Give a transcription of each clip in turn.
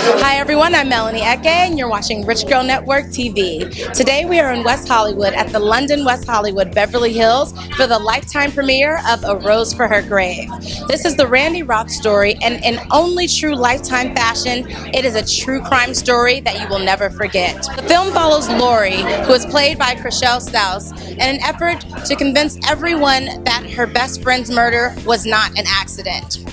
Hi everyone, I'm Melanie Eke and you're watching Rich Girl Network TV. Today we are in West Hollywood at the London West Hollywood Beverly Hills for the Lifetime premiere of A Rose for Her Grave. This is the Randy Roth story, and in only true Lifetime fashion, it is a true crime story that you will never forget. The film follows Lori, who is played by Chrishell Stause, in an effort to convince everyone that her best friend's murder was not an accident.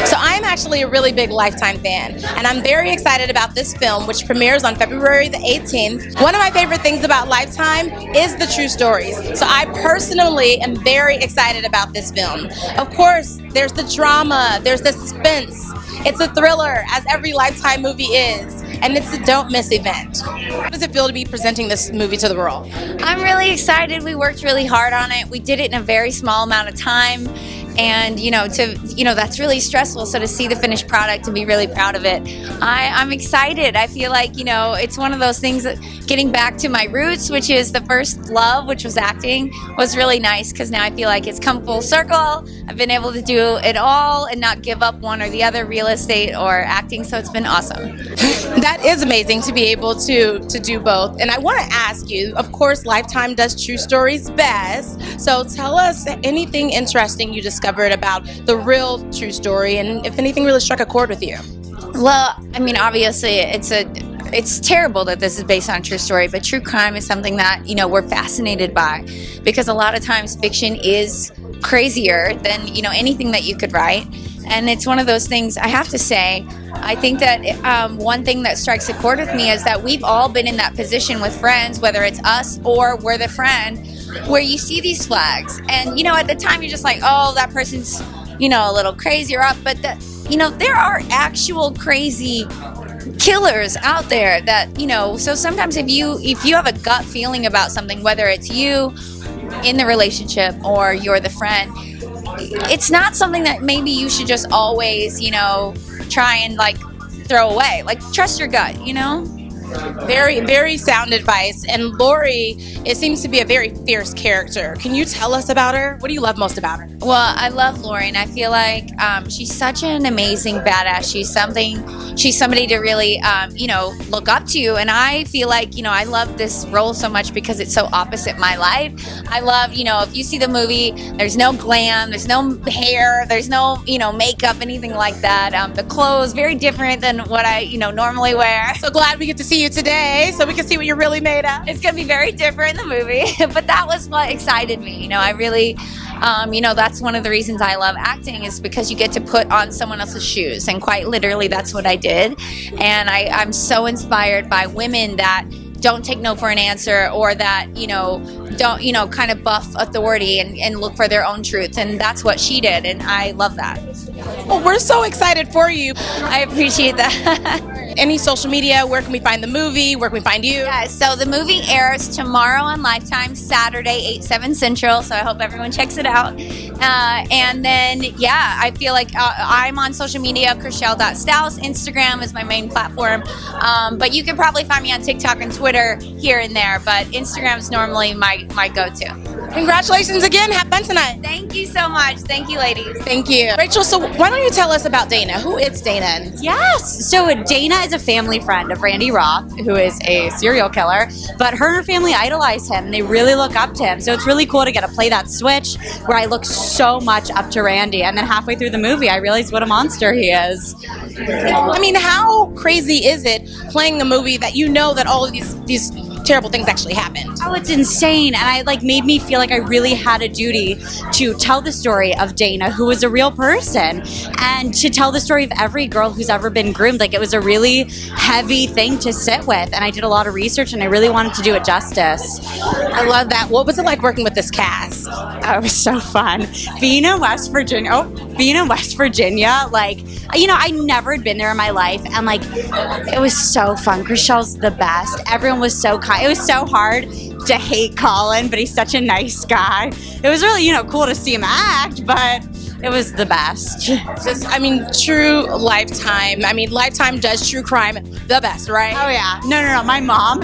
So I'm actually a really big Lifetime fan, and I'm very excited about this film, which premieres on February the 18th. One of my favorite things about Lifetime is the true stories, so I personally am very excited about this film. Of course, there's the drama, there's the suspense. It's a thriller, as every Lifetime movie is, and it's a don't miss event. How does it feel to be presenting this movie to the world? I'm really excited. We worked really hard on it. We did it in a very small amount of time. And that's really stressful. So to see the finished product and be really proud of it, I'm excited. I feel like, it's one of those things that getting back to my roots, which is the first love, which was acting, was really nice because now I feel like it's come full circle. I've been able to do it all and not give up one or the other, real estate or acting. So it's been awesome. That is amazing to be able to do both. And I want to ask you, of course, Lifetime does true stories best. So tell us anything interesting you discovered about the real true story, and if anything really struck a chord with you. Well, I mean, obviously it's terrible that this is based on a true story, but true crime is something that, we're fascinated by, because a lot of times fiction is crazier than, anything that you could write. And it's one of those things, I have to say, I think that one thing that strikes a chord with me is that we've all been in that position with friends, whether it's us or we're the friend, where you see these flags. And, at the time you're just like, oh, that person's, a little crazy or up. But, there are actual crazy killers out there that, so sometimes if you have a gut feeling about something, whether it's you in the relationship or you're the friend, it's not something that maybe you should just always, try and throw away. Trust your gut, Very, very sound advice. And Lori, it seems to be a very fierce character. Can you tell us about her? What do you love most about her? Well, I love Lori, and I feel like she's such an amazing badass. She's somebody to really, look up to. And I feel like, I love this role so much because it's so opposite my life. I love, if you see the movie, there's no glam, there's no hair, there's no, makeup, anything like that. The clothes, very different than what I, normally wear. So glad we get to see you today so we can see what you're really made of. It's going to be very different in the movie, but that was what excited me. I really, that's one of the reasons I love acting, is because you get to put on someone else's shoes, and quite literally that's what I did. And I'm so inspired by women that don't take no for an answer, or that, don't, kind of buff authority and look for their own truth. And that's what she did, and I love that. Well, we're so excited for you. I appreciate that. Any social media, where can we find the movie? Where can we find you? Yeah, so the movie airs tomorrow on Lifetime, Saturday, 8/7 Central, so I hope everyone checks it out. And then, I feel like I'm on social media, Chrishell.Stause. Instagram is my main platform, but you can probably find me on TikTok and Twitter here and there, but Instagram is normally my go-to. Congratulations again. Have fun tonight. Thank you so much. Thank you, ladies. Thank you. Rachel, so why don't you tell us about Dana? Who is Dana? Yes. So Dana is a family friend of Randy Roth, who is a serial killer, but her and her family idolize him, and they really look up to him. So it's really cool to get to play that switch where I look so much up to Randy, and then halfway through the movie I realized what a monster he is. I mean, how crazy is it playing a movie that that all of these terrible things actually happened? Oh, it's insane. And made me feel like I really had a duty to tell the story of Dana, who was a real person, and to tell the story of every girl who's ever been groomed. It was a really heavy thing to sit with, and I did a lot of research, and I really wanted to do it justice. I love that. What was it like working with this cast? Oh, it was so fun. Being in West Virginia, I never had been there in my life, and it was so fun. Chrishell's the best. Everyone was so kind. It was so hard to hate Colin, but he's such a nice guy. It was really, cool to see him act, but it was the best. True Lifetime. Lifetime does true crime the best, right? Oh yeah. No. My mom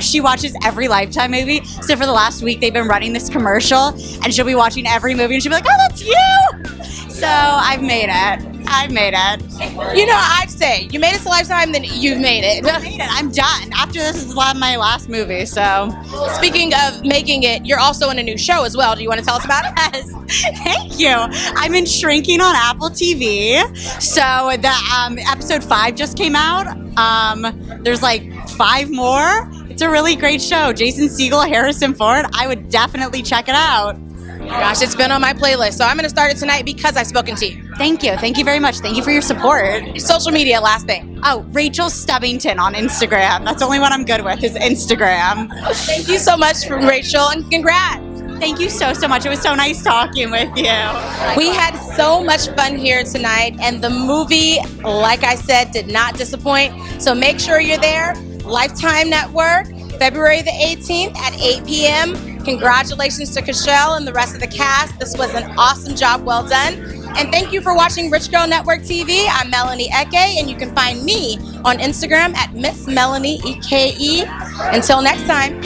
she watches every Lifetime movie. So for the last week, they've been running this commercial, and she'll be watching every movie, and she'll be like, oh, that's you. So I've made it. I made it. You know, I'd say you made it to Lifetime, then you've made it. I made it. I'm done. After this is my last movie, so. Speaking of making it, you're also in a new show as well. Do you want to tell us about it? Yes. Thank you. I'm in Shrinking on Apple TV. So the episode 5 just came out. There's like 5 more. It's a really great show. Jason Segel, Harrison Ford. I would definitely check it out. Gosh, it's been on my playlist, so I'm going to start it tonight because I've spoken to you. Thank you. Thank you very much. Thank you for your support. Social media, last thing. Oh, Rachel Stubbington on Instagram. That's the only one I'm good with is Instagram. Thank you so much, Rachel, and congrats. Thank you so much. It was so nice talking with you. We had so much fun here tonight, and the movie, like I said, did not disappoint. So make sure you're there. Lifetime Network, February the 18th at 8 p.m. Congratulations to Chrishell and the rest of the cast. This was an awesome job, well done. And thank you for watching Rich Girl Network TV. I'm Melanie Eke, and you can find me on Instagram at Miss Melanie EKE. Until next time.